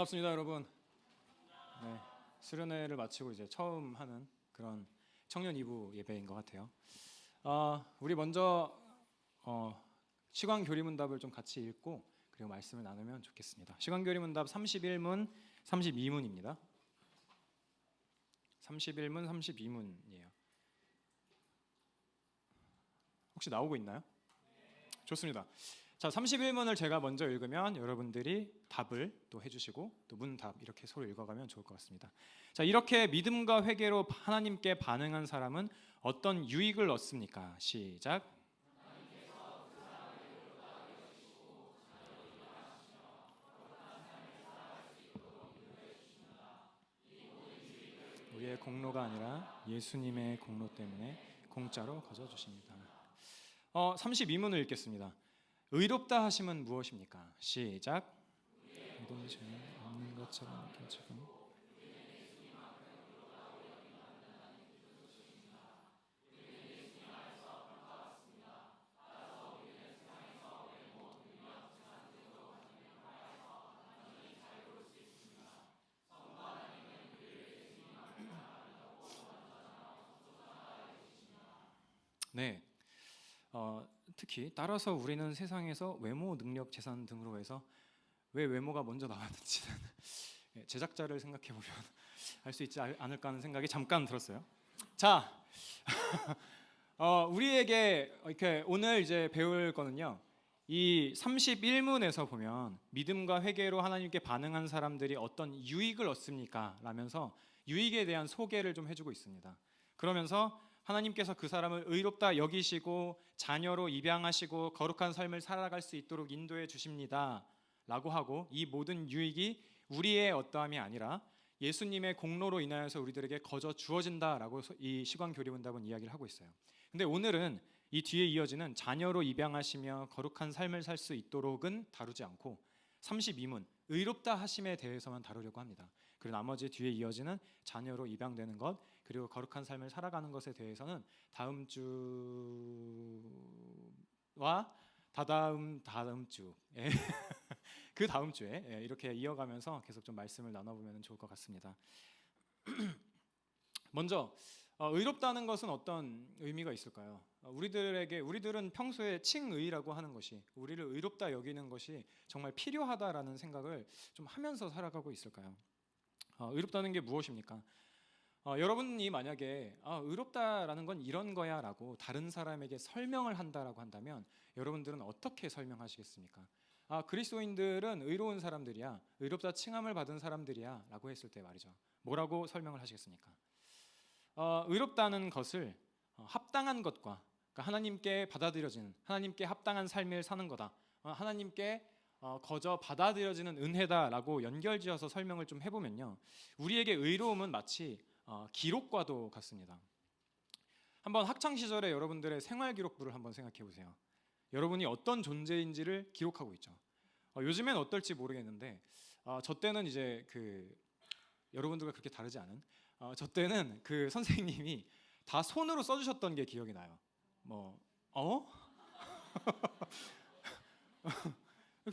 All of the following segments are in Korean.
반갑습니다, 여러분. 네, 수련회를 마치고 이제 처음 하는 그런 청년 2부 예배인 것 같아요. 우리 먼저 시간교리문답을 좀 같이 읽고 그리고 말씀을 나누면 좋겠습니다. 시간교리문답 31문, 32문입니다. 31문, 32문이에요. 혹시 나오고 있나요? 좋습니다. 자, 31문을 제가 먼저 읽으면 여러분들이 답을 또 해주시고 또 문답 이렇게 서로 읽어가면 좋을 것 같습니다. 자, 이렇게 믿음과 회개로 하나님께 반응한 사람은 어떤 유익을 얻습니까? 시작. 우리의 공로가 아니라 예수님의 공로 때문에 공짜로 거저주십니다. 32문을 읽겠습니다. 의롭다 하심은 무엇입니까? 시작. 믿음이 없는 것처럼 느껴지고 네. 특히 따라서 우리는 세상에서 외모, 능력, 재산 등으로 해서 왜 외모가 먼저 나왔는지는 제작자를 생각해 보면 알 수 있지 않을까 하는 생각이 잠깐 들었어요. 자, 우리에게 이렇게 오늘 이제 배울 거는요. 이 31문에서 보면 믿음과 회개로 하나님께 반응한 사람들이 어떤 유익을 얻습니까? 라면서 유익에 대한 소개를 좀 해주고 있습니다. 그러면서 하나님께서 그 사람을 의롭다 여기시고 자녀로 입양하시고 거룩한 삶을 살아갈 수 있도록 인도해 주십니다 라고 하고, 이 모든 유익이 우리의 어떠함이 아니라 예수님의 공로로 인하여서 우리들에게 거저 주어진다라고 이 시간교리문답은 이야기를 하고 있어요. 근데 오늘은 이 뒤에 이어지는 자녀로 입양하시며 거룩한 삶을 살 수 있도록은 다루지 않고 32문 의롭다 하심에 대해서만 다루려고 합니다. 그리고 나머지 뒤에 이어지는 자녀로 입양되는 것 그리고 거룩한 삶을 살아가는 것에 대해서는 다음 주와 다음 주 그 다음 주에 이렇게 이어가면서 계속 좀 말씀을 나눠보면 좋을 것 같습니다. 먼저 의롭다는 것은 어떤 의미가 있을까요? 우리들은 평소에 칭의라고 하는 것이, 우리를 의롭다 여기는 것이 정말 필요하다라는 생각을 좀 하면서 살아가고 있을까요? 의롭다는 게 무엇입니까? 여러분이 만약에 의롭다라는 건 이런 거야 라고 다른 사람에게 설명을 한다라고 한다면 여러분들은 어떻게 설명하시겠습니까? 그리스도인들은 의로운 사람들이야, 의롭다 칭함을 받은 사람들이야 라고 했을 때 말이죠, 뭐라고 설명을 하시겠습니까? 의롭다는 것을 합당한 것과, 그러니까 하나님께 받아들여지는, 하나님께 합당한 삶을 사는 거다, 하나님께 거저 받아들여지는 은혜다라고 연결지어서 설명을 좀 해보면요, 우리에게 의로움은 마치 기록과도 같습니다. 한번 학창 시절에 여러분들의 생활 기록부를 한번 생각해 보세요. 여러분이 어떤 존재인지를 기록하고 있죠. 요즘엔 어떨지 모르겠는데 저 때는 이제 여러분들과 그렇게 다르지 않은 저 때는 그 선생님이 다 손으로 써주셨던 게 기억이 나요.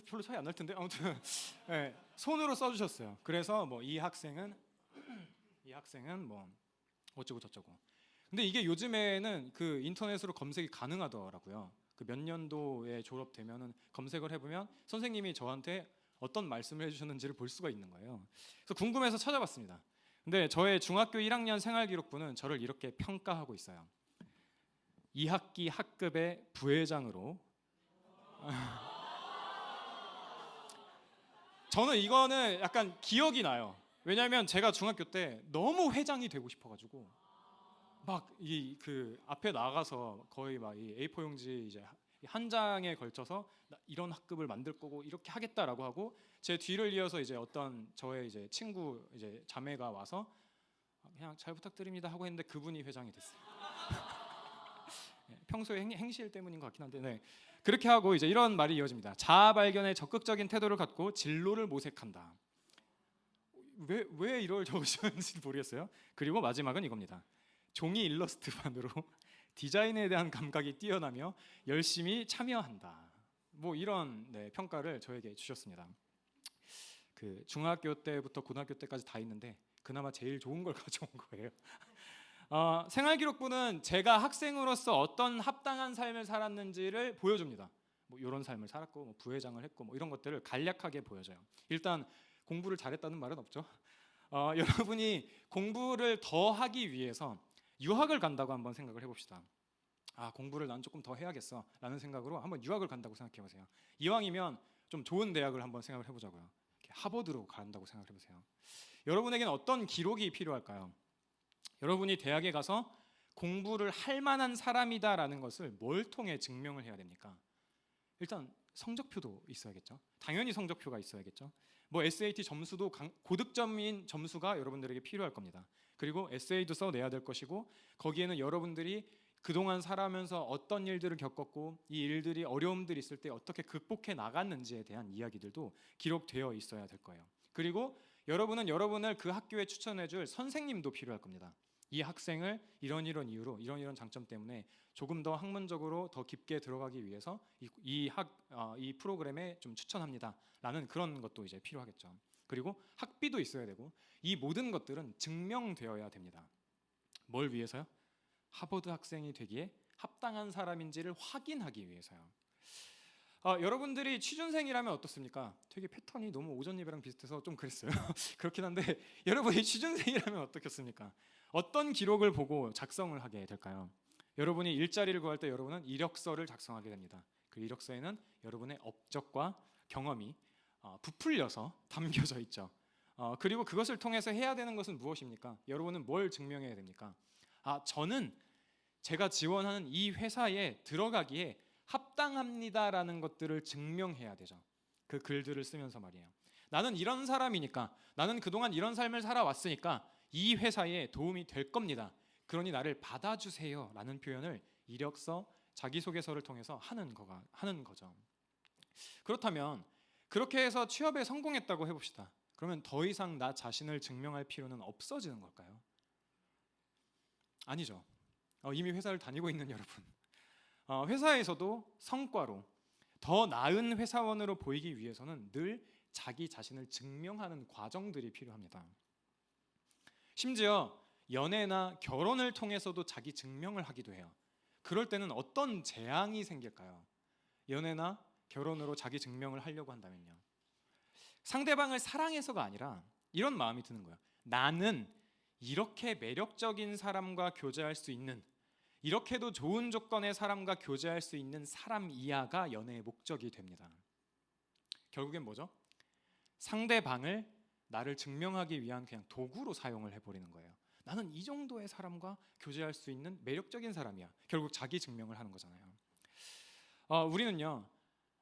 별로 차이 안 날 텐데 아무튼 네, 손으로 써주셨어요. 그래서 이 학생은 뭐 어쩌고 저쩌고. 근데 이게 요즘에는 그 인터넷으로 검색이 가능하더라고요. 그 몇 년도에 졸업되면은 검색을 해보면 선생님이 저한테 어떤 말씀을 해주셨는지를 볼 수가 있는 거예요. 그래서 궁금해서 찾아봤습니다. 근데 저의 중학교 1학년 생활기록부는 저를 이렇게 평가하고 있어요. 2학기 학급의 부회장으로. 저는 이거는 약간 기억이 나요. 왜냐하면 제가 중학교 때 너무 회장이 되고 싶어가지고 막 그 앞에 나가서 거의 막 이 A4 용지 이제 한 장에 걸쳐서 이런 학급을 만들 거고 이렇게 하겠다라고 하고, 제 뒤를 이어서 이제 어떤 저의 이제 친구 이제 자매가 와서 그냥 잘 부탁드립니다 하고 했는데 그분이 회장이 됐어요. 평소에 행실 때문인 것 같긴 한데, 네. 그렇게 하고 이제 이런 말이 이어집니다. 자아 발견에 적극적인 태도를 갖고 진로를 모색한다. 왜 이걸 적으셨는지 모르겠어요. 그리고 마지막은 이겁니다. 종이 일러스트만으로 디자인에 대한 감각이 뛰어나며 열심히 참여한다. 이런 평가를 저에게 주셨습니다. 그 중학교 때부터 고등학교 때까지 다 있는데 그나마 제일 좋은 걸 가져온 거예요. 생활기록부는 제가 학생으로서 어떤 합당한 삶을 살았는지를 보여줍니다. 뭐 이런 삶을 살았고 뭐 부회장을 했고 뭐 이런 것들을 간략하게 보여줘요. 일단 공부를 잘했다는 말은 없죠. 여러분이 공부를 더 하기 위해서 유학을 간다고 한번 생각을 해봅시다. 공부를 난 조금 더 해야겠어 라는 생각으로 한번 유학을 간다고 생각해 보세요. 이왕이면 좀 좋은 대학을 한번 생각을 해보자고요. 하버드로 간다고 생각을 해보세요. 여러분에게는 어떤 기록이 필요할까요? 여러분이 대학에 가서 공부를 할 만한 사람이다라는 것을 뭘 통해 증명을 해야 됩니까? 일단 성적표도 있어야겠죠. 당연히 성적표가 있어야겠죠. 뭐 SAT 점수도 고득점인 점수가 여러분들에게 필요할 겁니다. 그리고 에세이도 써내야 될 것이고 거기에는 여러분들이 그동안 살아가면서 어떤 일들을 겪었고 이 일들이 어려움들이 있을 때 어떻게 극복해 나갔는지에 대한 이야기들도 기록되어 있어야 될 거예요. 그리고 여러분은 여러분을 그 학교에 추천해줄 선생님도 필요할 겁니다. 이 학생을 이런 이유로 이런 장점 때문에 조금 더 학문적으로 더 깊게 들어가기 위해서 이 프로그램에 좀 추천합니다라는 그런 것도 이제 필요하겠죠. 그리고 학비도 있어야 되고 이 모든 것들은 증명되어야 됩니다. 뭘 위해서요? 하버드 학생이 되기에 합당한 사람인지를 확인하기 위해서요. 여러분들이 취준생이라면 어떻습니까? 되게 패턴이 너무 오전 예배랑 비슷해서 좀 그랬어요. 그렇긴 한데 여러분이 취준생이라면 어떻겠습니까? 어떤 기록을 보고 작성을 하게 될까요? 여러분이 일자리를 구할 때 여러분은 이력서를 작성하게 됩니다. 그 이력서에는 여러분의 업적과 경험이 부풀려서 담겨져 있죠. 그리고 그것을 통해서 해야 되는 것은 무엇입니까? 여러분은 뭘 증명해야 됩니까? 저는 제가 지원하는 이 회사에 들어가기에 합당합니다라는 것들을 증명해야 되죠. 그 글들을 쓰면서 말이에요. 나는 이런 사람이니까, 나는 그동안 이런 삶을 살아왔으니까 이 회사에 도움이 될 겁니다. 그러니 나를 받아주세요 라는 표현을 이력서, 자기소개서를 통해서 하는 거죠. 그렇다면 그렇게 해서 취업에 성공했다고 해봅시다. 그러면 더 이상 나 자신을 증명할 필요는 없어지는 걸까요? 아니죠. 이미 회사를 다니고 있는 여러분, 회사에서도 성과로 더 나은 회사원으로 보이기 위해서는 늘 자기 자신을 증명하는 과정들이 필요합니다. 심지어 연애나 결혼을 통해서도 자기 증명을 하기도 해요. 그럴 때는 어떤 재앙이 생길까요? 연애나 결혼으로 자기 증명을 하려고 한다면요, 상대방을 사랑해서가 아니라 이런 마음이 드는 거예요. 나는 이렇게 매력적인 사람과 교제할 수 있는, 이렇게도 좋은 조건의 사람과 교제할 수 있는 사람이야가 연애의 목적이 됩니다. 결국엔 뭐죠? 상대방을 나를 증명하기 위한 그냥 도구로 사용을 해버리는 거예요. 나는 이 정도의 사람과 교제할 수 있는 매력적인 사람이야. 결국 자기 증명을 하는 거잖아요. 우리는요,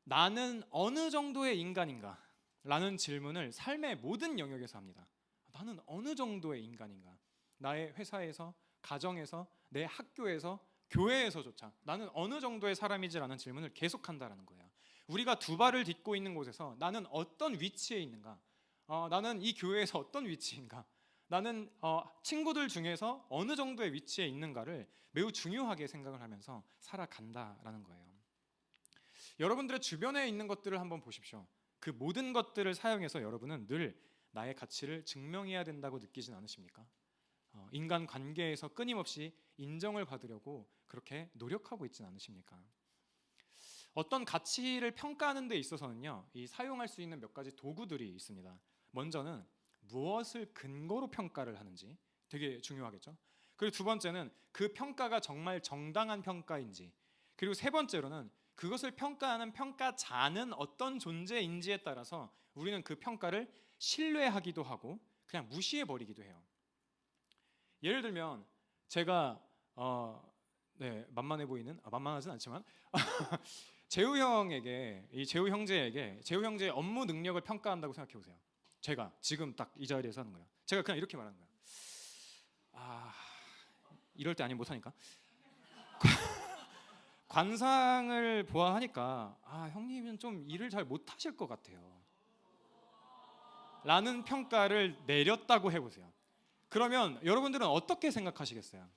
나는 어느 정도의 인간인가? 라는 질문을 삶의 모든 영역에서 합니다. 나는 어느 정도의 인간인가? 나의 회사에서, 가정에서, 내 학교에서, 교회에서조차 나는 어느 정도의 사람이지라는 질문을 계속한다라는 거예요. 우리가 두 발을 딛고 있는 곳에서 나는 어떤 위치에 있는가? 나는 이 교회에서 어떤 위치인가? 나는 친구들 중에서 어느 정도의 위치에 있는가를 매우 중요하게 생각을 하면서 살아간다라는 거예요. 여러분들의 주변에 있는 것들을 한번 보십시오. 그 모든 것들을 사용해서 여러분은 늘 나의 가치를 증명해야 된다고 느끼진 않으십니까? 인간 관계에서 끊임없이 인정을 받으려고 그렇게 노력하고 있진 않으십니까? 어떤 가치를 평가하는 데 있어서는요, 이 사용할 수 있는 몇 가지 도구들이 있습니다. 먼저는 무엇을 근거로 평가를 하는지 되게 중요하겠죠. 그리고 두 번째는 그 평가가 정말 정당한 평가인지, 그리고 세 번째로는 그것을 평가하는 평가자는 어떤 존재인지에 따라서 우리는 그 평가를 신뢰하기도 하고 그냥 무시해버리기도 해요. 예를 들면 제가 만만해 보이는, 만만하진 않지만 재우 형제의 업무 능력을 평가한다고 생각해 보세요. 제가 지금 딱 이 자리에서 하는 거예요. 제가 그냥 이렇게 말하는 거예요. 이럴 때 아니면 못하니까. 관상을 보아하니까 형님은 좀 일을 잘 못하실 것 같아요 라는 평가를 내렸다고 해보세요. 그러면 여러분들은 어떻게 생각하시겠어요?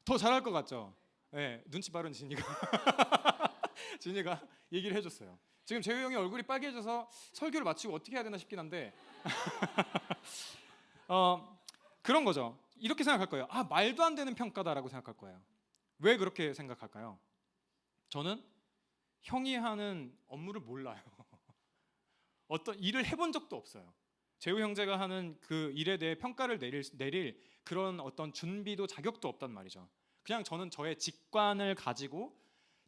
더 잘할 것 같죠? 네, 눈치 빠른 진이가 얘기를 해줬어요. 지금 재우 형이 얼굴이 빨개져서 설교를 마치고 어떻게 해야 되나 싶긴 한데 그런 거죠. 이렇게 생각할 거예요. 아, 말도 안 되는 평가다라고 생각할 거예요. 왜 그렇게 생각할까요? 저는 형이 하는 업무를 몰라요. 어떤 일을 해본 적도 없어요. 재우 형제가 하는 그 일에 대해 평가를 내릴 그런 어떤 준비도 자격도 없단 말이죠. 그냥 저는 저의 직관을 가지고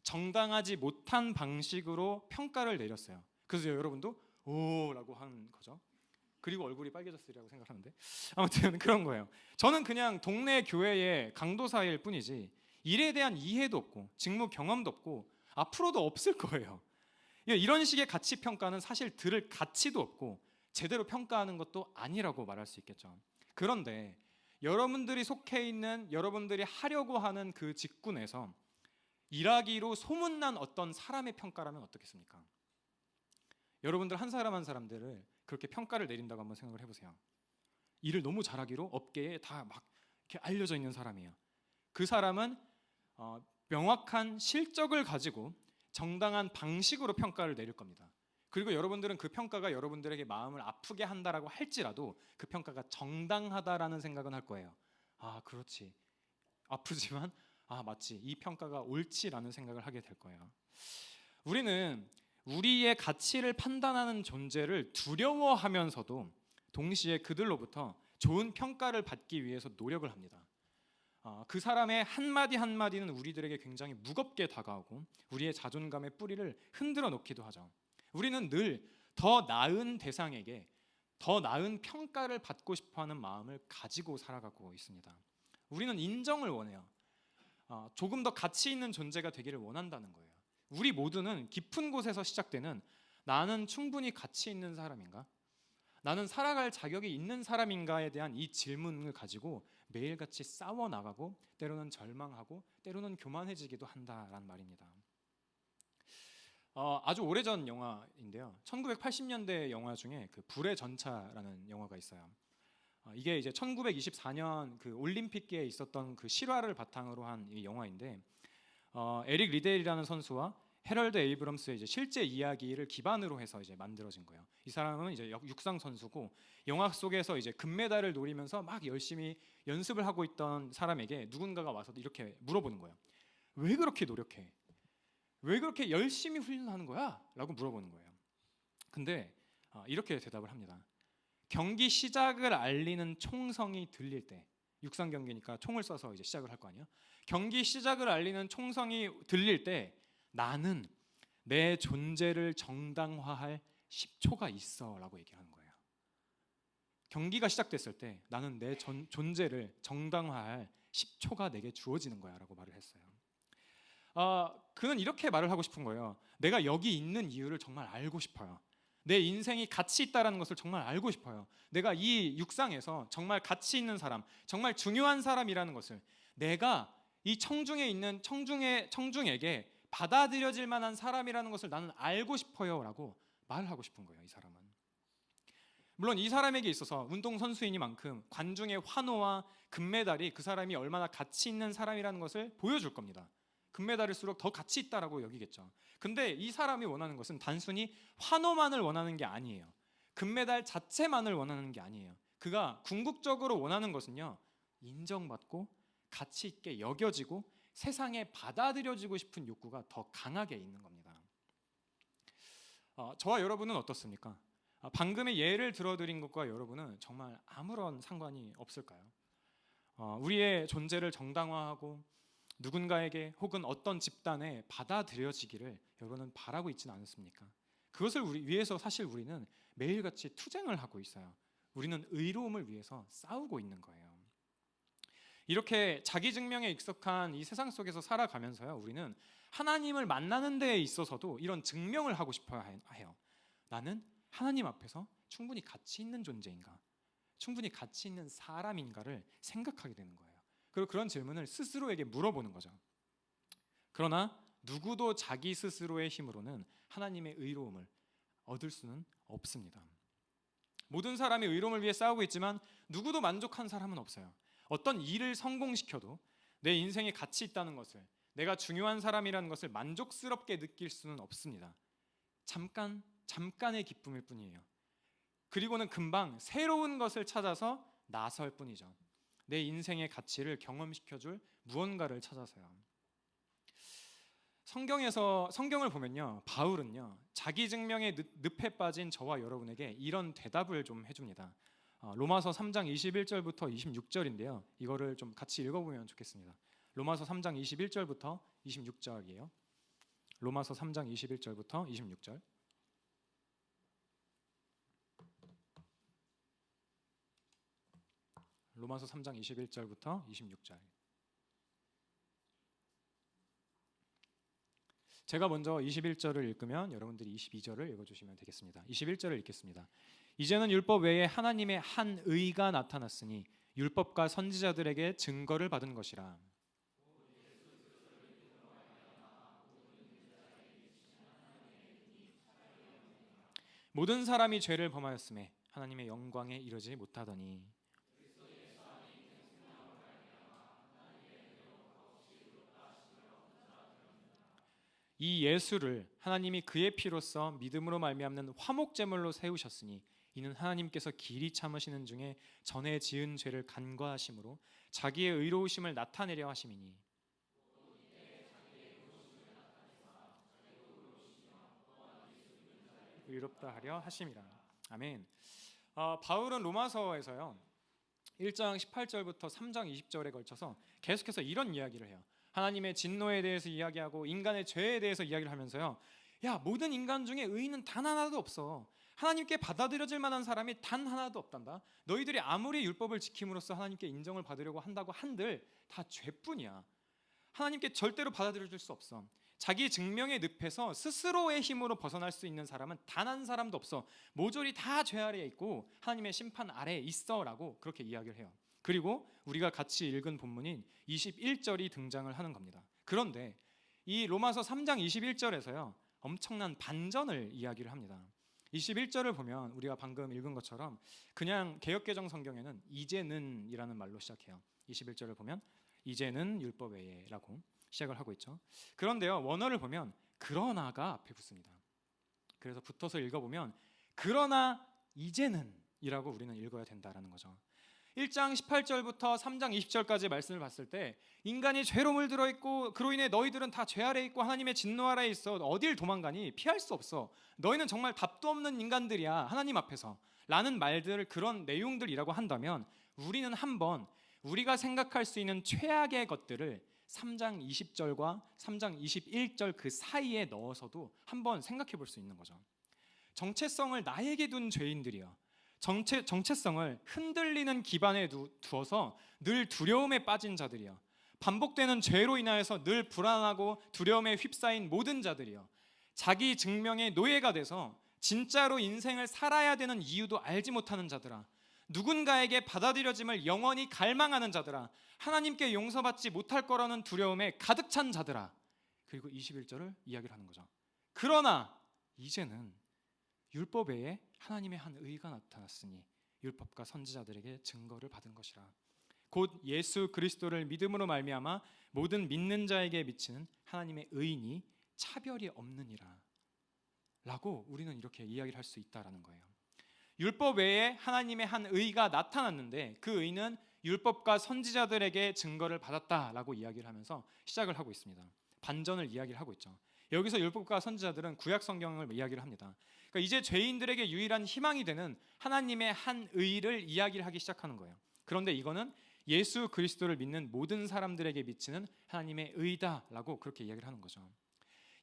정당하지 못한 방식으로 평가를 내렸어요. 그래서 여러분도 오라고 한 거죠. 그리고 얼굴이 빨개졌으리라고 생각하는데 아무튼 그런 거예요. 저는 그냥 동네 교회의 강도사일 뿐이지 일에 대한 이해도 없고 직무 경험도 없고 앞으로도 없을 거예요. 이런 식의 가치 평가는 사실 들을 가치도 없고 제대로 평가하는 것도 아니라고 말할 수 있겠죠. 그런데 여러분들이 속해 있는, 여러분들이 하려고 하는 그 직군에서 일하기로 소문난 어떤 사람의 평가라면 어떻겠습니까? 여러분들 한 사람 한 사람들을 그렇게 평가를 내린다고 한번 생각을 해보세요. 일을 너무 잘하기로 업계에 다 막 이렇게 알려져 있는 사람이에요. 그 사람은 명확한 실적을 가지고 정당한 방식으로 평가를 내릴 겁니다. 그리고 여러분들은 그 평가가 여러분들에게 마음을 아프게 한다라고 할지라도 그 평가가 정당하다라는 생각은 할 거예요. 아, 그렇지. 아프지만 아, 맞지. 이 평가가 옳지라는 생각을 하게 될 거예요. 우리는 우리의 가치를 판단하는 존재를 두려워하면서도 동시에 그들로부터 좋은 평가를 받기 위해서 노력을 합니다. 그 사람의 한마디 한마디는 우리들에게 굉장히 무겁게 다가오고 우리의 자존감의 뿌리를 흔들어 놓기도 하죠. 우리는 늘 더 나은 대상에게 더 나은 평가를 받고 싶어하는 마음을 가지고 살아가고 있습니다. 우리는 인정을 원해요. 조금 더 가치 있는 존재가 되기를 원한다는 거예요. 우리 모두는 깊은 곳에서 시작되는 나는 충분히 가치 있는 사람인가? 나는 살아갈 자격이 있는 사람인가에 대한 이 질문을 가지고 매일같이 싸워나가고 때로는 절망하고 때로는 교만해지기도 한다라는 말입니다. 아주 오래전 영화인데요. 1980년대 영화 중에 그 불의 전차라는 영화가 있어요. 이게 이제 1924년 그 올림픽계에 있었던 그 실화를 바탕으로 한 이 영화인데 에릭 리델이라는 선수와 헤럴드 에이브럼스의 이제 실제 이야기를 기반으로 해서 이제 만들어진 거예요. 이 사람은 이제 육상 선수고 영화 속에서 이제 금메달을 노리면서 막 열심히 연습을 하고 있던 사람에게 누군가가 와서 이렇게 물어보는 거예요. 왜 그렇게 노력해? 왜 그렇게 열심히 훈련하는 거야? 라고 물어보는 거예요. 근데 이렇게 대답을 합니다. 경기 시작을 알리는 총성이 들릴 때, 육상 경기니까 총을 쏴서 이제 시작을 할 거 아니에요. 경기 시작을 알리는 총성이 들릴 때 나는 내 존재를 정당화할 10초가 있어라고 얘기하는 거예요. 경기가 시작됐을 때 나는 내 존재를 정당화할 10초가 내게 주어지는 거야라고 말을 했어요. 그는 이렇게 말을 하고 싶은 거예요. 내가 여기 있는 이유를 정말 알고 싶어요. 내 인생이 가치 있다는 것을 정말 알고 싶어요. 내가 이 육상에서 정말 가치 있는 사람, 정말 중요한 사람이라는 것을 내가 이 청중에 있는 청중에게 받아들여질 만한 사람이라는 것을 나는 알고 싶어요 라고 말을 하고 싶은 거예요. 이 사람은. 물론 이 사람에게 있어서 운동선수이니만큼 관중의 환호와 금메달이 그 사람이 얼마나 가치 있는 사람이라는 것을 보여줄 겁니다. 금메달일수록 더 가치 있다라고 여기겠죠. 근데 이 사람이 원하는 것은 단순히 환호만을 원하는 게 아니에요. 금메달 자체만을 원하는 게 아니에요. 그가 궁극적으로 원하는 것은요, 인정받고 가치 있게 여겨지고 세상에 받아들여지고 싶은 욕구가 더 강하게 있는 겁니다. 저와 여러분은 어떻습니까? 방금의 예를 들어드린 것과 여러분은 정말 아무런 상관이 없을까요? 우리의 존재를 정당화하고 누군가에게 혹은 어떤 집단에 받아들여지기를 여러분은 바라고 있지는 않습니까? 그것을 위해서 사실 우리는 매일같이 투쟁을 하고 있어요. 우리는 의로움을 위해서 싸우고 있는 거예요. 이렇게 자기 증명에 익숙한 이 세상 속에서 살아가면서요, 우리는 하나님을 만나는 데에 있어서도 이런 증명을 하고 싶어 해요. 나는 하나님 앞에서 충분히 가치 있는 존재인가? 충분히 가치 있는 사람인가를 생각하게 되는 거예요. 그리고 그런 질문을 스스로에게 물어보는 거죠. 그러나 누구도 자기 스스로의 힘으로는 하나님의 의로움을 얻을 수는 없습니다. 모든 사람이 의로움을 위해 싸우고 있지만 누구도 만족한 사람은 없어요. 어떤 일을 성공시켜도 내 인생에 가치 있다는 것을, 내가 중요한 사람이라는 것을 만족스럽게 느낄 수는 없습니다. 잠깐의 기쁨일 뿐이에요. 그리고는 금방 새로운 것을 찾아서 나설 뿐이죠. 내 인생의 가치를 경험시켜줄 무언가를 찾아서요. 성경을 보면요, 바울은요 자기 증명의 늪에 빠진 저와 여러분에게 이런 대답을 좀 해줍니다. 로마서 3장 21절부터 26절인데요, 이거를 좀 같이 읽어보면 좋겠습니다. 로마서 3장 21절부터 26절이에요. 로마서 3장 21절부터 26절. 로마서 3장 21절부터 26절. 제가 먼저 21절을 읽으면 여러분들이 22절을 읽어주시면 되겠습니다. 21절을 읽겠습니다. 이제는 율법 외에 하나님의 한 의가 나타났으니 율법과 선지자들에게 증거를 받은 것이라. 모든 사람이 죄를 범하였음에 하나님의 영광에 이르지 못하더니. 이 예수를 하나님이 그의 피로써 믿음으로 말미암는 화목제물로 세우셨으니 이는 하나님께서 길이 참으시는 중에 전에 지은 죄를 간과하심으로 자기의 의로우심을 나타내려 하심이니. 의롭다 하려 하심이라. 아멘. 바울은 로마서에서요 1장 18절부터 3장 20절에 걸쳐서 계속해서 이런 이야기를 해요. 하나님의 진노에 대해서 이야기하고 인간의 죄에 대해서 이야기를 하면서요, 야, 모든 인간 중에 의인은 단 하나도 없어. 하나님께 받아들여질 만한 사람이 단 하나도 없단다. 너희들이 아무리 율법을 지킴으로써 하나님께 인정을 받으려고 한다고 한들 다 죄뿐이야. 하나님께 절대로 받아들여질 수 없어. 자기 증명의 늪에서 스스로의 힘으로 벗어날 수 있는 사람은 단 한 사람도 없어. 모조리 다 죄 아래에 있고 하나님의 심판 아래에 있어라고 그렇게 이야기를 해요. 그리고 우리가 같이 읽은 본문인 21절이 등장을 하는 겁니다. 그런데 이 로마서 3장 21절에서요 엄청난 반전을 이야기를 합니다. 21절을 보면 우리가 방금 읽은 것처럼 그냥 개역개정 성경에는 이제는 이라는 말로 시작해요. 21절을 보면 이제는 율법 외에 라고 시작을 하고 있죠. 그런데요 원어를 보면 그러나가 앞에 붙습니다. 그래서 붙어서 읽어보면 그러나 이제는 이라고 우리는 읽어야 된다라는 거죠. 1장 18절부터 3장 20절까지 말씀을 봤을 때 인간이 죄로 물들어 있고 그로 인해 너희들은 다 죄 아래 있고 하나님의 진노 아래에 있어. 어딜 도망가니? 피할 수 없어. 너희는 정말 답도 없는 인간들이야 하나님 앞에서 라는 말들, 그런 내용들이라고 한다면 우리는 한번 우리가 생각할 수 있는 최악의 것들을 3장 20절과 3장 21절 그 사이에 넣어서도 한번 생각해 볼 수 있는 거죠. 정체성을 나에게 둔 죄인들이요, 정체성을 흔들리는 기반에 두어서 늘 두려움에 빠진 자들이요, 반복되는 죄로 인하여서 늘 불안하고 두려움에 휩싸인 모든 자들이요, 자기 증명의 노예가 돼서 진짜로 인생을 살아야 되는 이유도 알지 못하는 자들아, 누군가에게 받아들여짐을 영원히 갈망하는 자들아, 하나님께 용서받지 못할 거라는 두려움에 가득 찬 자들아. 그리고 21절을 이야기를 하는 거죠. 그러나 이제는 율법 외에 하나님의 한 의가 나타났으니 율법과 선지자들에게 증거를 받은 것이라. 곧 예수 그리스도를 믿음으로 말미암아 모든 믿는 자에게 미치는 하나님의 의인이 차별이 없느니라 라고 우리는 이렇게 이야기를 할 수 있다라는 거예요. 율법 외에 하나님의 한 의가 나타났는데 그 의는 율법과 선지자들에게 증거를 받았다라고 이야기를 하면서 시작을 하고 있습니다. 반전을 이야기를 하고 있죠. 여기서 율법과 선지자들은 구약 성경을 이야기를 합니다. 그러니까 이제 죄인들에게 유일한 희망이 되는 하나님의 한 의를 이야기를 하기 시작하는 거예요. 그런데 이거는 예수 그리스도를 믿는 모든 사람들에게 미치는 하나님의 의다라고 그렇게 이야기를 하는 거죠.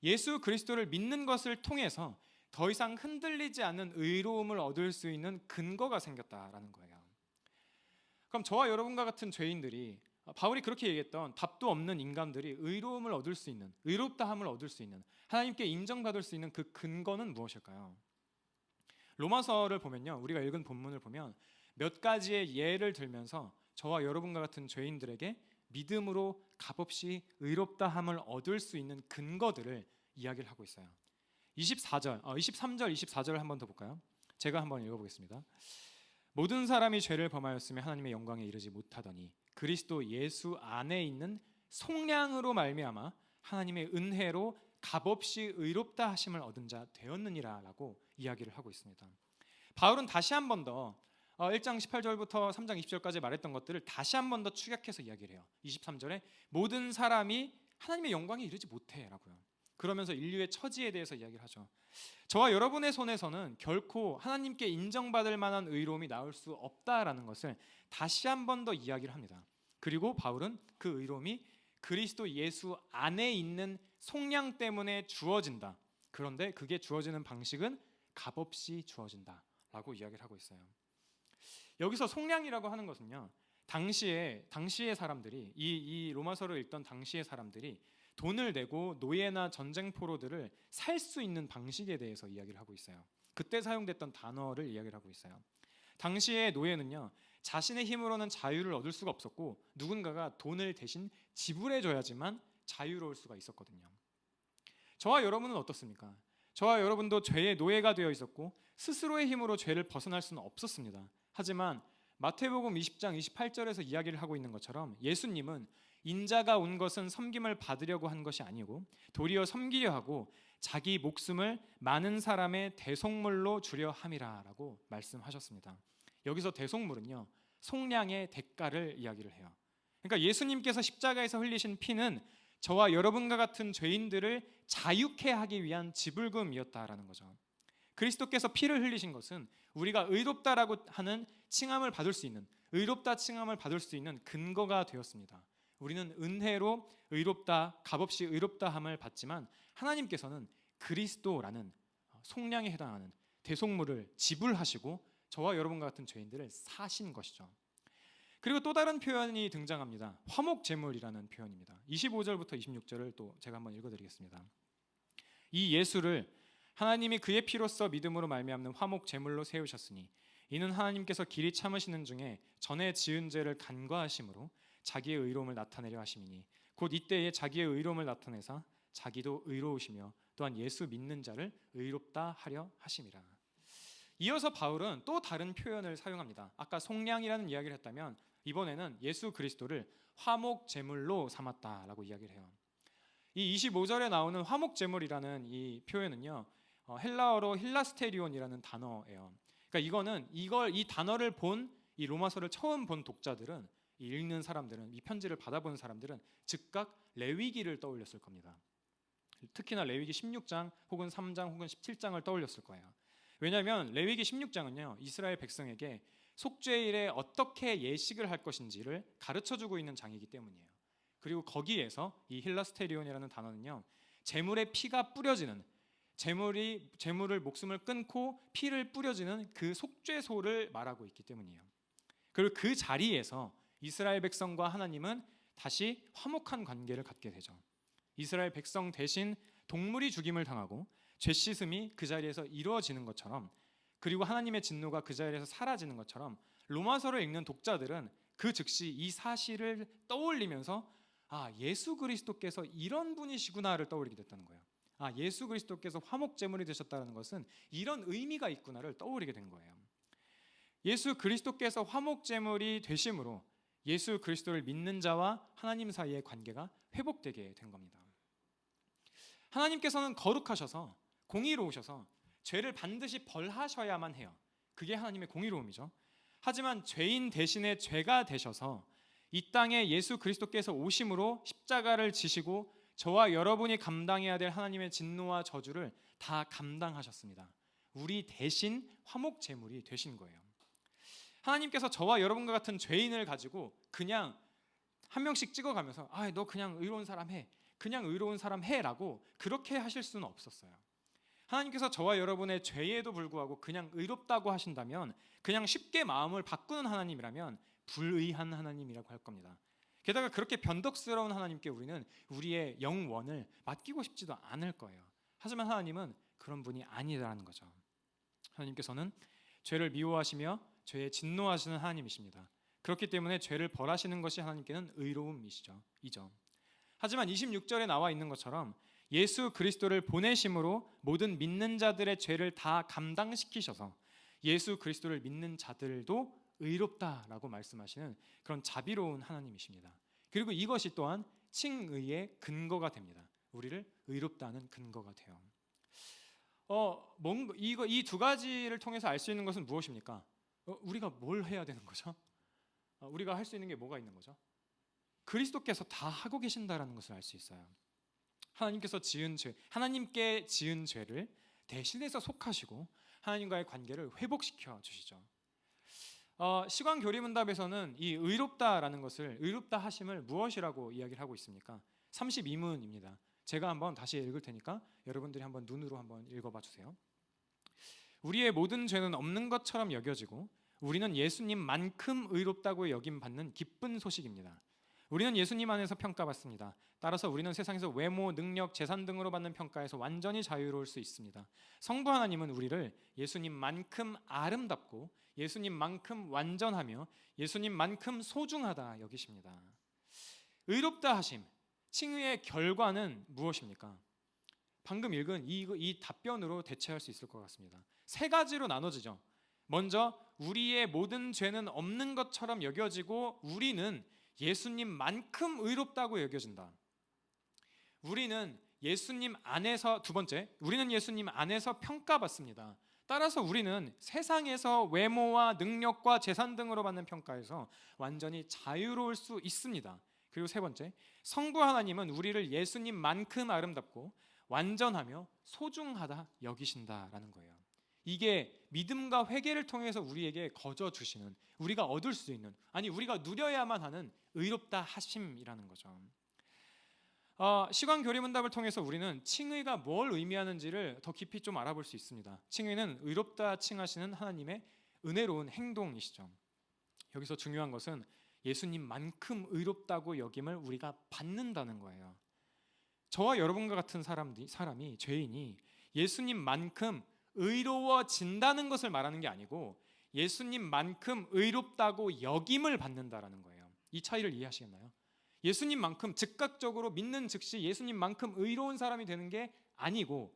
예수 그리스도를 믿는 것을 통해서 더 이상 흔들리지 않는 의로움을 얻을 수 있는 근거가 생겼다라는 거예요. 그럼 저와 여러분과 같은 죄인들이, 바울이 그렇게 얘기했던 답도 없는 인간들이 의로움을 얻을 수 있는, 의롭다함을 얻을 수 있는, 하나님께 인정받을 수 있는 그 근거는 무엇일까요? 로마서를 보면요, 우리가 읽은 본문을 보면 몇 가지의 예를 들면서 저와 여러분과 같은 죄인들에게 믿음으로 값없이 의롭다함을 얻을 수 있는 근거들을 이야기를 하고 있어요. 23절, 24절을 한 번 더 볼까요? 제가 한번 읽어보겠습니다. 모든 사람이 죄를 범하였으며 하나님의 영광에 이르지 못하더니 그리스도 예수 안에 있는 속량으로 말미암아 하나님의 은혜로 값없이 의롭다 하심을 얻은 자 되었느니라라고 이야기를 하고 있습니다. 바울은 다시 한 번 더 1장 18절부터 3장 20절까지 말했던 것들을 다시 한 번 더 축약해서 이야기를 해요. 23절에 모든 사람이 하나님의 영광에 이르지 못해라고요. 그러면서 인류의 처지에 대해서 이야기를 하죠. 저와 여러분의 손에서는 결코 하나님께 인정받을 만한 의로움이 나올 수 없다라는 것을 다시 한 번 더 이야기를 합니다. 그리고 바울은 그 의로움이 그리스도 예수 안에 있는 속량 때문에 주어진다. 그런데 그게 주어지는 방식은 값없이 주어진다라고 이야기를 하고 있어요. 여기서 속량이라고 하는 것은요, 당시의 사람들이 이 로마서를 읽던 당시의 사람들이 돈을 내고 노예나 전쟁 포로들을 살 수 있는 방식에 대해서 이야기를 하고 있어요. 그때 사용됐던 단어를 이야기를 하고 있어요. 당시의 노예는요, 자신의 힘으로는 자유를 얻을 수가 없었고 누군가가 돈을 대신 지불해 줘야지만 자유로울 수가 있었거든요. 저와 여러분은 어떻습니까? 저와 여러분도 죄의 노예가 되어 있었고 스스로의 힘으로 죄를 벗어날 수는 없었습니다. 하지만 마태복음 20장 28절에서 이야기를 하고 있는 것처럼 예수님은 인자가 온 것은 섬김을 받으려고 한 것이 아니고 도리어 섬기려 하고 자기 목숨을 많은 사람의 대속물로 주려 함이라라고 말씀하셨습니다. 여기서 대속물은요, 속량의 대가를 이야기를 해요. 그러니까 예수님께서 십자가에서 흘리신 피는 저와 여러분과 같은 죄인들을 자유케 하기 위한 지불금이었다라는 거죠. 그리스도께서 피를 흘리신 것은 우리가 의롭다라고 하는 칭함을 받을 수 있는, 의롭다 칭함을 받을 수 있는 근거가 되었습니다. 우리는 은혜로 의롭다, 값없이 의롭다함을 받지만 하나님께서는 그리스도라는 속량에 해당하는 대속물을 지불하시고 저와 여러분과 같은 죄인들을 사신 것이죠. 그리고 또 다른 표현이 등장합니다. 화목제물이라는 표현입니다. 25절부터 26절을 또 제가 한번 읽어드리겠습니다. 이 예수를 하나님이 그의 피로써 믿음으로 말미암는 화목제물로 세우셨으니 이는 하나님께서 길이 참으시는 중에 전에 지은 죄를 간과하심으로 자기의 의로움을 나타내려 하심이니 곧 이때에 자기의 의로움을 나타내사 자기도 의로우시며 또한 예수 믿는 자를 의롭다 하려 하심이라. 이어서 바울은 또 다른 표현을 사용합니다. 아까 속량이라는 이야기를 했다면 이번에는 예수 그리스도를 화목제물로 삼았다라고 이야기를 해요. 이 25절에 나오는 화목제물이라는 이 표현은요, 헬라어로 힐라스테리온이라는 단어예요. 그러니까 이 단어를 본 이 로마서를 처음 본 독자들은, 읽는 사람들은, 이 편지를 받아보는 사람들은 즉각 레위기를 떠올렸을 겁니다. 특히나 레위기 16장 혹은 3장 혹은 17장을 떠올렸을 거예요. 왜냐하면 레위기 16장은요, 이스라엘 백성에게 속죄일에 어떻게 예식을 할 것인지를 가르쳐주고 있는 장이기 때문이에요. 그리고 거기에서 이 힐라스테리온이라는 단어는요, 제물의 피가 뿌려지는, 제물을 목숨을 끊고 피를 뿌려지는 그 속죄소를 말하고 있기 때문이에요. 그리고 그 자리에서 이스라엘 백성과 하나님은 다시 화목한 관계를 갖게 되죠. 이스라엘 백성 대신 동물이 죽임을 당하고 죄 씻음이 그 자리에서 이루어지는 것처럼, 그리고 하나님의 진노가 그 자리에서 사라지는 것처럼 로마서를 읽는 독자들은 그 즉시 이 사실을 떠올리면서 예수 그리스도께서 이런 분이시구나를 떠올리게 됐다는 거예요. 예수 그리스도께서 화목제물이 되셨다는 것은 이런 의미가 있구나를 떠올리게 된 거예요. 예수 그리스도께서 화목제물이 되심으로 예수 그리스도를 믿는 자와 하나님 사이의 관계가 회복되게 된 겁니다. 하나님께서는 거룩하셔서 공의로우셔서 죄를 반드시 벌하셔야만 해요. 그게 하나님의 공의로움이죠. 하지만 죄인 대신에 죄가 되셔서 이 땅에 예수 그리스도께서 오심으로 십자가를 지시고 저와 여러분이 감당해야 될 하나님의 진노와 저주를 다 감당하셨습니다. 우리 대신 화목제물이 되신 거예요. 하나님께서 저와 여러분과 같은 죄인을 가지고 그냥 한 명씩 찍어가면서 너 그냥 의로운 사람 해, 그냥 의로운 사람 해라고 그렇게 하실 수는 없었어요. 하나님께서 저와 여러분의 죄에도 불구하고 그냥 의롭다고 하신다면, 그냥 쉽게 마음을 바꾸는 하나님이라면 불의한 하나님이라고 할 겁니다. 게다가 그렇게 변덕스러운 하나님께 우리는 우리의 영원을 맡기고 싶지도 않을 거예요. 하지만 하나님은 그런 분이 아니라는 거죠. 하나님께서는 죄를 미워하시며 죄에 진노하시는 하나님이십니다. 그렇기 때문에 죄를 벌하시는 것이 하나님께는 의로움이죠. 하지만 26절에 나와 있는 것처럼 예수 그리스도를 보내심으로 모든 믿는 자들의 죄를 다 감당시키셔서 예수 그리스도를 믿는 자들도 의롭다라고 말씀하시는 그런 자비로운 하나님이십니다. 그리고 이것이 또한 칭의의 근거가 됩니다. 우리를 의롭다는 근거가 돼요. 뭔가 이 두 가지를 통해서 알 수 있는 것은 무엇입니까? 우리가 뭘 해야 되는 거죠? 우리가 할 수 있는 게 뭐가 있는 거죠? 그리스도께서 다 하고 계신다라는 것을 알 수 있어요. 하나님께서 지은 죄, 하나님께 지은 죄를 대신해서 속하시고 하나님과의 관계를 회복시켜 주시죠. 시간 교리문답에서는 이 의롭다라는 것을, 의롭다 하심을 무엇이라고 이야기를 하고 있습니까? 32문입니다. 제가 한번 다시 읽을 테니까 여러분들이 한번 눈으로 한번 읽어봐 주세요. 우리의 모든 죄는 없는 것처럼 여겨지고 우리는 예수님만큼 의롭다고 여김 받는 기쁜 소식입니다. 우리는 예수님 안에서 평가받습니다. 따라서 우리는 세상에서 외모, 능력, 재산 등으로 받는 평가에서 완전히 자유로울 수 있습니다. 성부 하나님은 우리를 예수님만큼 아름답고 예수님만큼 완전하며 예수님만큼 소중하다 여기십니다. 의롭다 하심, 칭의의 결과는 무엇입니까? 방금 읽은 이 답변으로 대체할 수 있을 것 같습니다. 세 가지로 나눠지죠. 먼저 우리의 모든 죄는 없는 것처럼 여겨지고 우리는 예수님만큼 의롭다고 여겨진다. 우리는 예수님 안에서, 두 번째, 우리는 예수님 안에서 평가받습니다. 따라서 우리는 세상에서 외모와 능력과 재산 등으로 받는 평가에서 완전히 자유로울 수 있습니다. 그리고 세 번째, 성부 하나님은 우리를 예수님만큼 아름답고 완전하며 소중하다 여기신다라는 거예요. 이게 믿음과 회개를 통해서 우리에게 거저 주시는, 우리가 얻을 수 있는, 아니 우리가 누려야만 하는 의롭다 하심이라는 거죠. 시간 교리문답을 통해서 우리는 칭의가 뭘 의미하는지를 더 깊이 좀 알아볼 수 있습니다. 칭의는 의롭다 칭하시는 하나님의 은혜로운 행동이시죠. 여기서 중요한 것은 예수님만큼 의롭다고 여김을 우리가 받는다는 거예요. 저와 여러분과 같은 사람이, 죄인이 예수님만큼 의로워진다는 것을 말하는 게 아니고 예수님만큼 의롭다고 여김을 받는다라는 거예요. 이 차이를 이해하시겠나요? 예수님만큼 즉각적으로 믿는 즉시 예수님만큼 의로운 사람이 되는 게 아니고,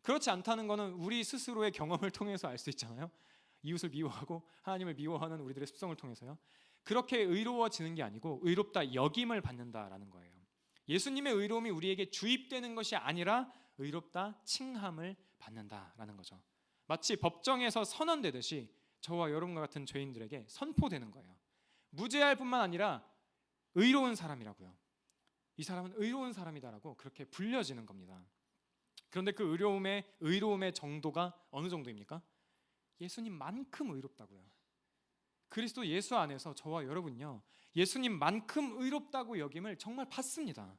그렇지 않다는 것은 우리 스스로의 경험을 통해서 알 수 있잖아요. 이웃을 미워하고 하나님을 미워하는 우리들의 습성을 통해서요. 그렇게 의로워지는 게 아니고 의롭다 여김을 받는다라는 거예요. 예수님의 의로움이 우리에게 주입되는 것이 아니라 의롭다 칭함을 받는다라는 거죠. 마치 법정에서 선언되듯이 저와 여러분과 같은 죄인들에게 선포되는 거예요. 무죄할 뿐만 아니라 의로운 사람이라고요. 이 사람은 의로운 사람이다라고 그렇게 불려지는 겁니다. 그런데 그 의로움의 정도가 어느 정도입니까? 예수님만큼 의롭다고요. 그리스도 예수 안에서 저와 여러분요, 예수님만큼 의롭다고 여김을 정말 받습니다.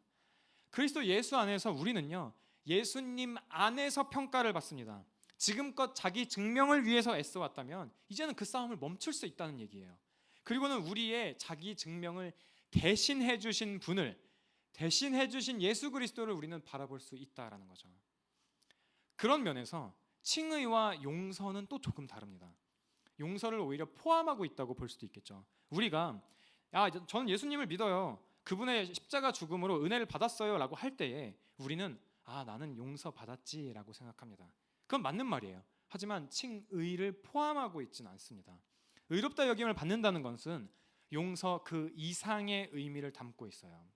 그리스도 예수 안에서 우리는요, 예수님 안에서 평가를 받습니다. 지금껏 자기 증명을 위해서 애써왔다면 이제는 그 싸움을 멈출 수 있다는 얘기예요. 그리고는 우리의 자기 증명을 대신해 주신 분을, 대신해 주신 예수 그리스도를 우리는 바라볼 수 있다라는 거죠. 그런 면에서 칭의와 용서는 또 조금 다릅니다. 용서를 오히려 포함하고 있다고 볼 수도 있겠죠. 우리가 저는 예수님을 믿어요, 그분의 십자가 죽음으로 은혜를 받았어요 라고 할 때에 우리는 나는 용서 받았지 라고 생각합니다. 그건 맞는 말이에요. 하지만 칭의를 포함하고 있지는 않습니다. 의롭다 여김을 받는다는 것은 용서 그 이상의 의미를 담고 있어요.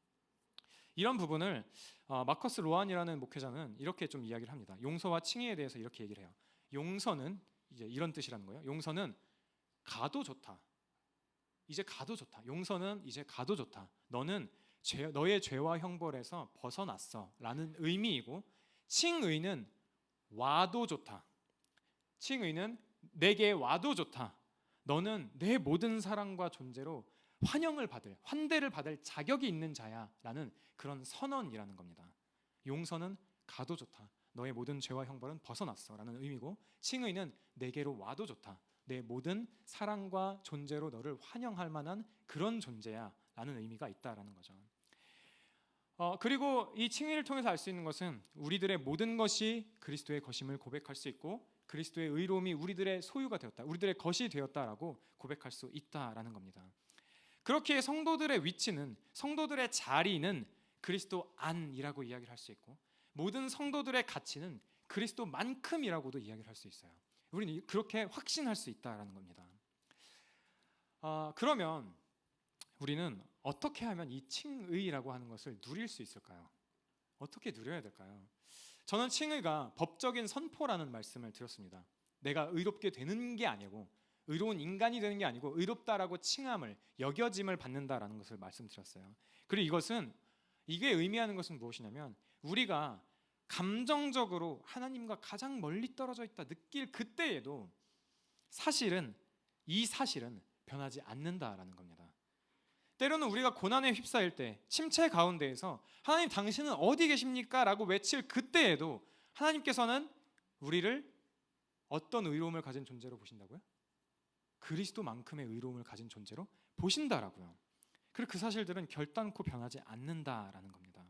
이런 부분을 마커스 로안이라는 목회자는 이렇게 좀 이야기를 합니다. 용서와 칭의에 대해서 이렇게 얘기를 해요. 용서는 이제 이런 뜻이라는 거예요. 용서는 가도 좋다. 이제 가도 좋다. 용서는 이제 가도 좋다. 너는 너의 죄와 형벌에서 벗어났어 라는 의미이고, 칭의는 와도 좋다. 칭의는 내게 와도 좋다. 너는 내 모든 사랑과 존재로 환대를 받을 자격이 있는 자야 라는 그런 선언이라는 겁니다. 용서는 가도 좋다. 너의 모든 죄와 형벌은 벗어났어 라는 의미고, 칭의는 내게로 와도 좋다. 내 모든 사랑과 존재로 너를 환영할 만한 그런 존재야 라는 의미가 있다라는 거죠. 그리고 이 칭의를 통해서 알 수 있는 것은 우리들의 모든 것이 그리스도의 것임을 고백할 수 있고, 그리스도의 의로움이 우리들의 소유가 되었다, 우리들의 것이 되었다라고 고백할 수 있다라는 겁니다. 그렇게 성도들의 위치는, 성도들의 자리는 그리스도 안이라고 이야기를 할 수 있고, 모든 성도들의 가치는 그리스도만큼이라고도 이야기를 할 수 있어요. 우리는 그렇게 확신할 수 있다라는 겁니다. 그러면 우리는 어떻게 하면 이 칭의라고 하는 것을 누릴 수 있을까요? 어떻게 누려야 될까요? 저는 칭의가 법적인 선포라는 말씀을 들었습니다. 내가 의롭게 되는 게 아니고, 의로운 인간이 되는 게 아니고 의롭다라고 칭함을, 여겨짐을 받는다라는 것을 말씀드렸어요. 그리고 이게 의미하는 것은 무엇이냐면, 우리가 감정적으로 하나님과 가장 멀리 떨어져 있다 느낄 그때에도 이 사실은 변하지 않는다라는 겁니다. 때로는 우리가 고난에 휩싸일 때, 침체 가운데에서 하나님 당신은 어디 계십니까? 라고 외칠 그때에도 하나님께서는 우리를 어떤 의로움을 가진 존재로 보신다고요? 그리스도만큼의 의로움을 가진 존재로 보신다라고요. 그리고 그 사실들은 결단코 변하지 않는다라는 겁니다.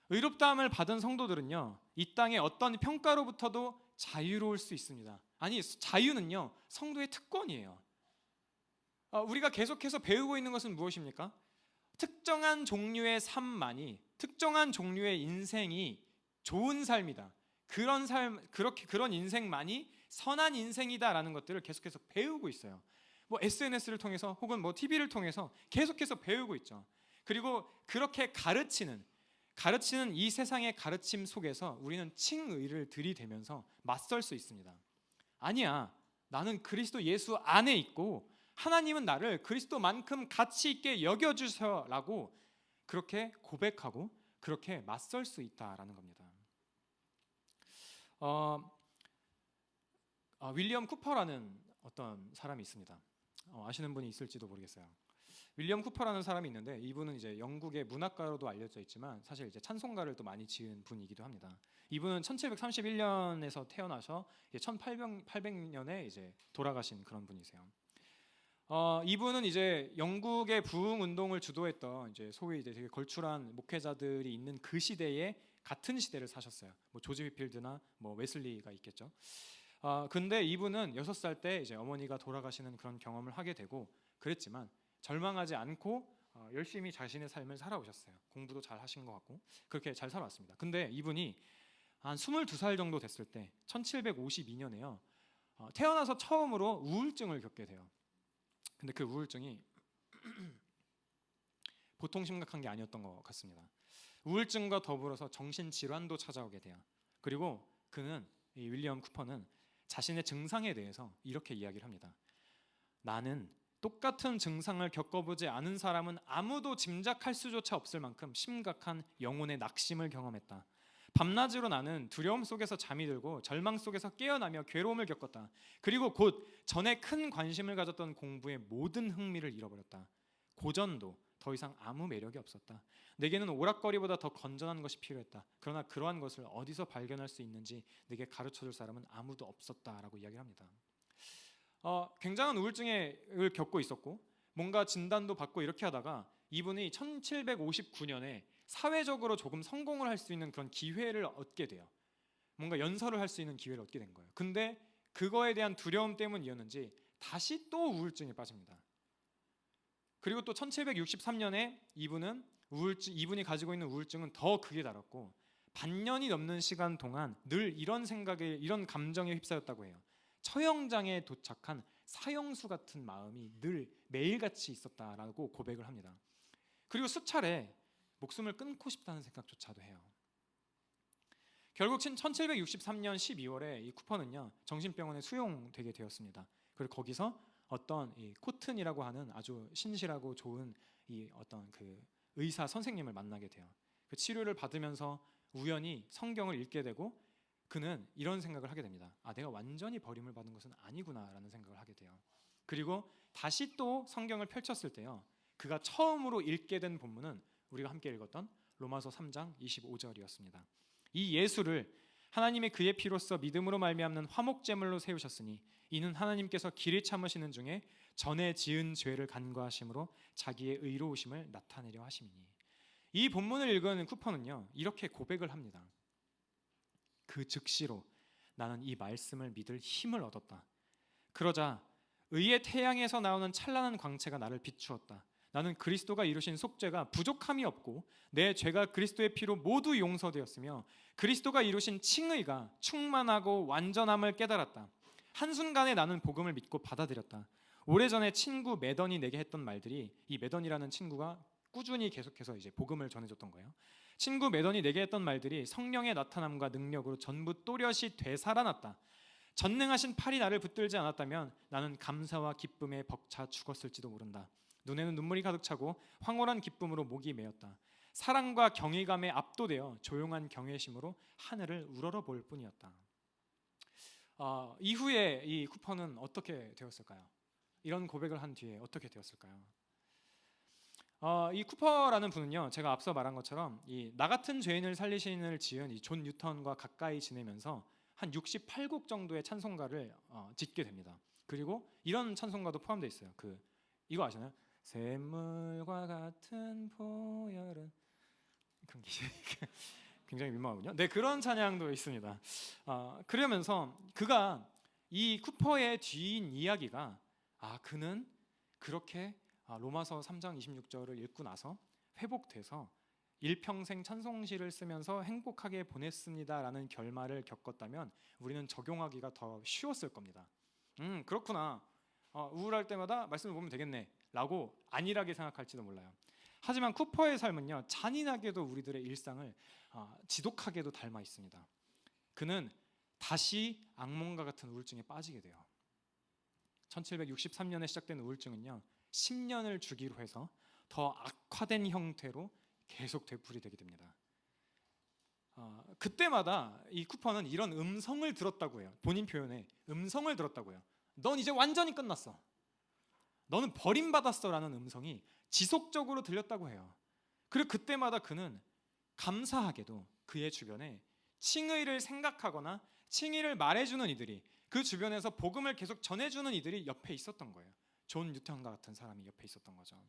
의롭다함을 받은 성도들은요, 이 땅의 어떤 평가로부터도 자유로울 수 있습니다. 아니, 자유는요 성도의 특권이에요. 우리가 계속해서 배우고 있는 것은 무엇입니까? 특정한 종류의 삶만이, 특정한 종류의 인생이 좋은 삶이다. 그런 인생만이 선한 인생이다라는 것들을 계속해서 배우고 있어요. SNS를 통해서 혹은 TV를 통해서 계속해서 배우고 있죠. 그리고 그렇게 가르치는 이 세상의 가르침 속에서 우리는 칭의를 들이대면서 맞설 수 있습니다. 아니야, 나는 그리스도 예수 안에 있고 하나님은 나를 그리스도만큼 가치 있게 여겨주셔라고 그렇게 고백하고 그렇게 맞설 수 있다라는 겁니다. 윌리엄 쿠퍼라는 어떤 사람이 있습니다. 아시는 분이 있을지도 모르겠어요. 윌리엄 쿠퍼라는 사람이 있는데, 이분은 이제 영국의 문학가로도 알려져 있지만 사실 이제 찬송가를 또 많이 지은 분이기도 합니다. 이분은 1731년에서 태어나서 1800년에 이제 돌아가신 그런 분이세요. 이분은 이제 영국의 부흥 운동을 주도했던 이제 소위 이제 되게 걸출한 목회자들이 있는 그 시대에 같은 시대를 사셨어요. 조지 휘필드나 웨슬리가 있겠죠. 근데 이분은 6살 때 이제 어머니가 돌아가시는 그런 경험을 하게 되고 그랬지만 절망하지 않고 열심히 자신의 삶을 살아오셨어요. 공부도 잘 하신 것 같고 그렇게 잘 살아왔습니다. 근데 이분이 한 22살 정도 됐을 때 1752년에요. 태어나서 처음으로 우울증을 겪게 돼요. 근데 그 우울증이 보통 심각한 게 아니었던 것 같습니다. 우울증과 더불어서 정신질환도 찾아오게 돼요. 그리고 이 윌리엄 쿠퍼는 자신의 증상에 대해서 이렇게 이야기를 합니다. 나는 똑같은 증상을 겪어보지 않은 사람은 아무도 짐작할 수조차 없을 만큼 심각한 영혼의 낙심을 경험했다. 밤낮으로 나는 두려움 속에서 잠이 들고 절망 속에서 깨어나며 괴로움을 겪었다. 그리고 곧 전에 큰 관심을 가졌던 공부의 모든 흥미를 잃어버렸다. 고전도 더 이상 아무 매력이 없었다. 내게는 오락거리보다 더 건전한 것이 필요했다. 그러나 그러한 것을 어디서 발견할 수 있는지 내게 가르쳐줄 사람은 아무도 없었다라고 이야기를 합니다. 굉장한 우울증을 겪고 있었고 뭔가 진단도 받고 이렇게 하다가 이분이 1759년에 사회적으로 조금 성공을 할 수 있는 그런 기회를 얻게 돼요. 뭔가 연설을 할 수 있는 기회를 얻게 된 거예요. 근데 그거에 대한 두려움 때문이었는지 다시 또 우울증에 빠집니다. 그리고 또 1763년에 이분이 가지고 있는 우울증은 더 극에 달했고 반년이 넘는 시간 동안 늘 이런 감정에 휩싸였다고 해요. 처형장에 도착한 사형수 같은 마음이 늘 매일같이 있었다라고 고백을 합니다. 그리고 수차례 목숨을 끊고 싶다는 생각조차도 해요. 결국 1763년 12월에 이 쿠퍼는요 정신병원에 수용되게 되었습니다. 그리고 거기서 어떤 이 코튼이라고 하는 아주 신실하고 좋은 이 어떤 그 의사 선생님을 만나게 돼요. 그 치료를 받으면서 우연히 성경을 읽게 되고 그는 이런 생각을 하게 됩니다. 내가 완전히 버림을 받은 것은 아니구나라는 생각을 하게 돼요. 그리고 다시 또 성경을 펼쳤을 때요, 그가 처음으로 읽게 된 본문은 우리가 함께 읽었던 로마서 3장 25절이었습니다. 이 예수를 하나님의 그의 피로써 믿음으로 말미암는 화목제물로 세우셨으니 이는 하나님께서 길이 참으시는 중에 전에 지은 죄를 간과하심으로 자기의 의로우심을 나타내려 하심이니. 이 본문을 읽은 쿠퍼는요 이렇게 고백을 합니다. 그 즉시로 나는 이 말씀을 믿을 힘을 얻었다. 그러자 의의 태양에서 나오는 찬란한 광채가 나를 비추었다. 나는 그리스도가 이루신 속죄가 부족함이 없고 내 죄가 그리스도의 피로 모두 용서되었으며 그리스도가 이루신 칭의가 충만하고 완전함을 깨달았다. 한순간에 나는 복음을 믿고 받아들였다. 오래전에 친구 매던이 내게 했던 말들이, 이 매던이라는 친구가 꾸준히 계속해서 이제 복음을 전해줬던 거예요. 친구 매던이 내게 했던 말들이 성령의 나타남과 능력으로 전부 또렷이 되살아났다. 전능하신 팔이 나를 붙들지 않았다면 나는 감사와 기쁨에 벅차 죽었을지도 모른다. 눈에는 눈물이 가득 차고 황홀한 기쁨으로 목이 메었다. 사랑과 경외감에 압도되어 조용한 경외심으로 하늘을 우러러볼 뿐이었다. 이후에 이 쿠퍼는 어떻게 되었을까요? 이런 고백을 한 뒤에 어떻게 되었을까요? 이 쿠퍼라는 분은요, 제가 앞서 말한 것처럼 나 같은 죄인을 살리신을 지은 이 존 뉴턴과 가까이 지내면서 한 68곡 정도의 찬송가를 짓게 됩니다. 그리고 이런 찬송가도 포함되어 있어요. 이거 아시나요? 샘물과 같은 보혈은 굉장히 민망하군요. 네, 그런 찬양도 있습니다. 그러면서 그가 이 쿠퍼의 뒤인 이야기가 그는 그렇게 로마서 3장 26절을 읽고 나서 회복돼서 일평생 찬송시를 쓰면서 행복하게 보냈습니다라는 결말을 겪었다면 우리는 적용하기가 더 쉬웠을 겁니다. 그렇구나. 우울할 때마다 말씀을 보면 되겠네 라고 안일하게 생각할지도 몰라요. 하지만 쿠퍼의 삶은요, 잔인하게도 우리들의 일상을 지독하게도 닮아 있습니다. 그는 다시 악몽과 같은 우울증에 빠지게 돼요. 1763년에 시작된 우울증은요, 10년을 주기로 해서 더 악화된 형태로 계속 되풀이 되게 됩니다. 그때마다 이 쿠퍼는 이런 음성을 들었다고 해요. 본인 표현에 음성을 들었다고 해요. 넌 이제 완전히 끝났어. 너는 버림받았어 라는 음성이 지속적으로 들렸다고 해요. 그리고 그때마다 그는 감사하게도 그의 주변에 칭의를 생각하거나 칭의를 말해주는 이들이, 그 주변에서 복음을 계속 전해주는 이들이 옆에 있었던 거예요. 존 뉴턴과 같은 사람이 옆에 있었던 거죠.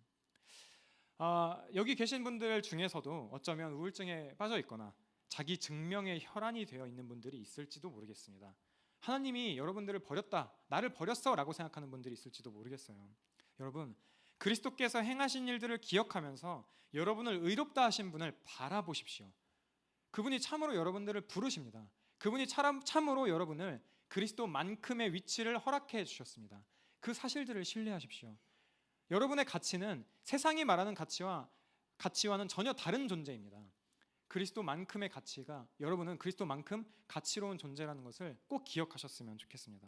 여기 계신 분들 중에서도 어쩌면 우울증에 빠져 있거나 자기 증명의 혈안이 되어 있는 분들이 있을지도 모르겠습니다. 하나님이 여러분들을 버렸다, 나를 버렸어 라고 생각하는 분들이 있을지도 모르겠어요. 여러분, 그리스도께서 행하신 일들을 기억하면서 여러분을 의롭다 하신 분을 바라보십시오. 그분이 참으로 여러분들을 부르십니다. 그분이 참으로 여러분을 그리스도만큼의 위치를 허락해 주셨습니다. 그 사실들을 신뢰하십시오. 여러분의 가치는 세상이 말하는 가치와는 전혀 다른 존재입니다. 그리스도만큼의 가치가, 여러분은 그리스도만큼 가치로운 존재라는 것을 꼭 기억하셨으면 좋겠습니다.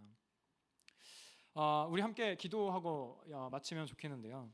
우리 함께 기도하고 마치면 좋겠는데요.